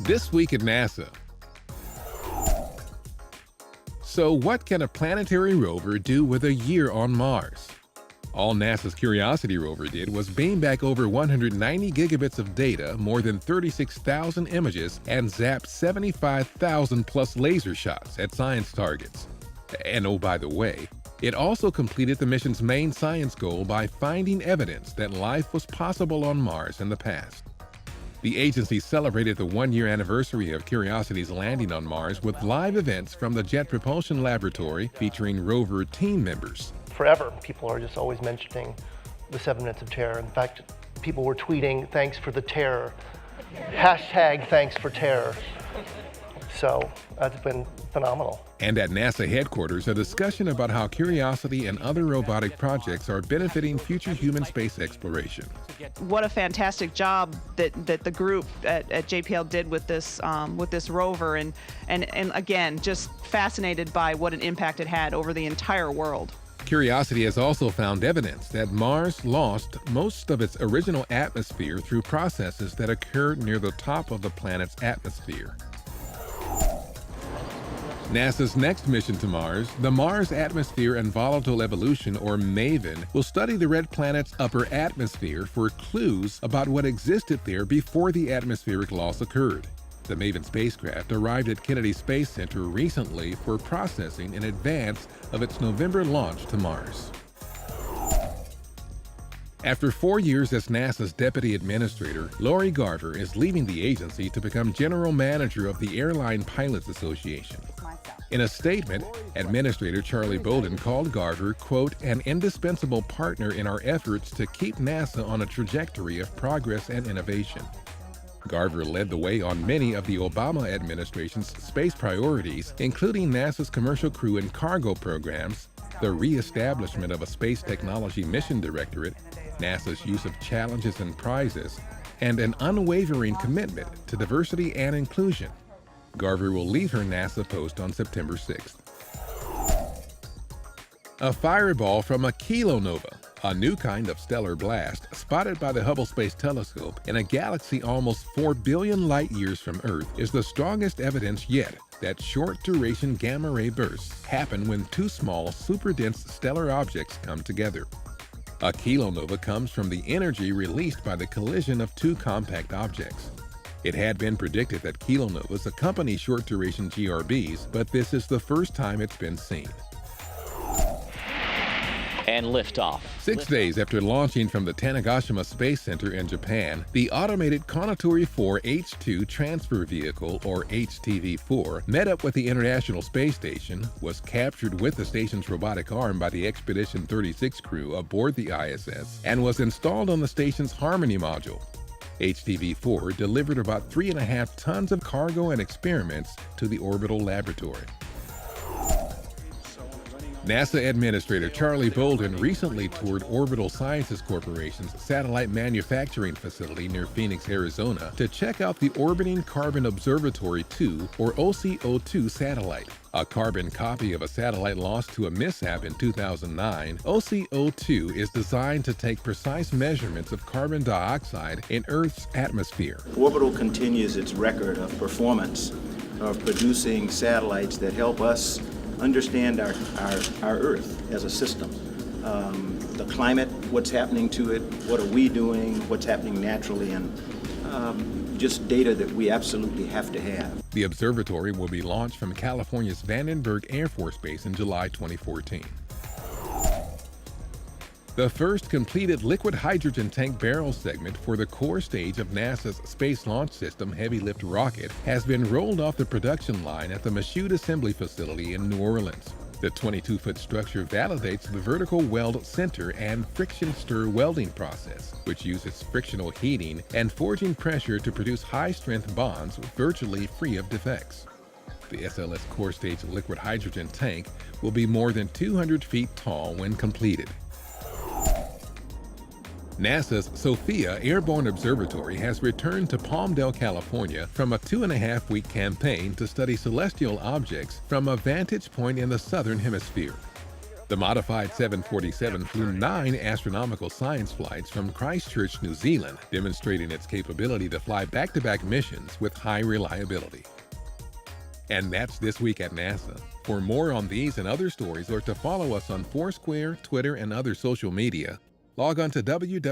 This week at NASA. So what can a planetary rover do with a year on Mars? All NASA's Curiosity rover did was beam back over 190 gigabits of data, more than 36,000 images, and zapped 75,000 plus laser shots at science targets. And oh, by the way, it also completed the mission's main science goal by finding evidence that life was possible on Mars in the past. The agency celebrated the one-year anniversary of Curiosity's landing on Mars with live events from the Jet Propulsion Laboratory featuring rover team members. Forever, people are just always mentioning the 7 minutes of terror. In fact, people were tweeting, "Thanks for the terror." Hashtag thanks for terror. So that's been phenomenal. And at NASA headquarters, a discussion about how Curiosity and other robotic projects are benefiting future human space exploration. What a fantastic job that the group at JPL did with this rover, and again, just fascinated by what an impact it had over the entire world. Curiosity has also found evidence that Mars lost most of its original atmosphere through processes that occurred near the top of the planet's atmosphere. NASA's next mission to Mars, the Mars Atmosphere and Volatile Evolution, or Maven, will study the red planet's upper atmosphere for clues about what existed there before the atmospheric loss occurred. The Maven spacecraft arrived at Kennedy Space Center recently for processing in advance of its November launch to Mars. After 4 years as NASA's deputy administrator, Lori Garver is leaving the agency to become general manager of the Airline Pilots Association. In a statement, Administrator Charlie Bolden called Garver, quote, "an indispensable partner in our efforts to keep NASA on a trajectory of progress and innovation." Garver led the way on many of the Obama administration's space priorities, including NASA's Commercial Crew and Cargo programs, the re-establishment of a Space Technology Mission Directorate, NASA's use of challenges and prizes, and an unwavering commitment to diversity and inclusion. Garver will leave her NASA post on September 6th. A fireball from a kilonova, a new kind of stellar blast spotted by the Hubble Space Telescope in a galaxy almost 4 billion light-years from Earth, is the strongest evidence yet that short-duration gamma-ray bursts happen when two small, super-dense stellar objects come together. A kilonova comes from the energy released by the collision of two compact objects. It had been predicted that kilonovas accompany short-duration GRBs, but this is the first time it's been seen. And liftoff. 6 days after launching from the Tanegashima Space Center in Japan, the automated Konitori 4 H2 transfer vehicle, or HTV-4, met up with the International Space Station, was captured with the station's robotic arm by the Expedition 36 crew aboard the ISS, and was installed on the station's Harmony module. HTV-4 delivered about 3.5 tons of cargo and experiments to the orbital laboratory. NASA Administrator Charlie Bolden recently toured Orbital Sciences Corporation's satellite manufacturing facility near Phoenix, Arizona, to check out the Orbiting Carbon Observatory 2, or OCO2 satellite. A carbon copy of a satellite lost to a mishap in 2009, OCO2 is designed to take precise measurements of carbon dioxide in Earth's atmosphere. Orbital continues its record of performance, of producing satellites that help us understand our Earth as a system. The climate, what's happening to it, what are we doing, what's happening naturally, and just data that we absolutely have to have. The observatory will be launched from California's Vandenberg Air Force Base in July 2014. The first completed liquid hydrogen tank barrel segment for the core stage of NASA's Space Launch System Heavy Lift rocket has been rolled off the production line at the Michoud Assembly Facility in New Orleans. The 22-foot structure validates the vertical weld center and friction stir welding process, which uses frictional heating and forging pressure to produce high-strength bonds virtually free of defects. The SLS core stage liquid hydrogen tank will be more than 200 feet tall when completed. NASA's SOFIA Airborne Observatory has returned to Palmdale, California from a 2.5-week campaign to study celestial objects from a vantage point in the southern hemisphere. The modified 747 flew 9 astronomical science flights from Christchurch, New Zealand, demonstrating its capability to fly back-to-back missions with high reliability. And that's This Week at NASA. For more on these and other stories, or to follow us on Foursquare, Twitter, and other social media, log on to www.nasa.gov.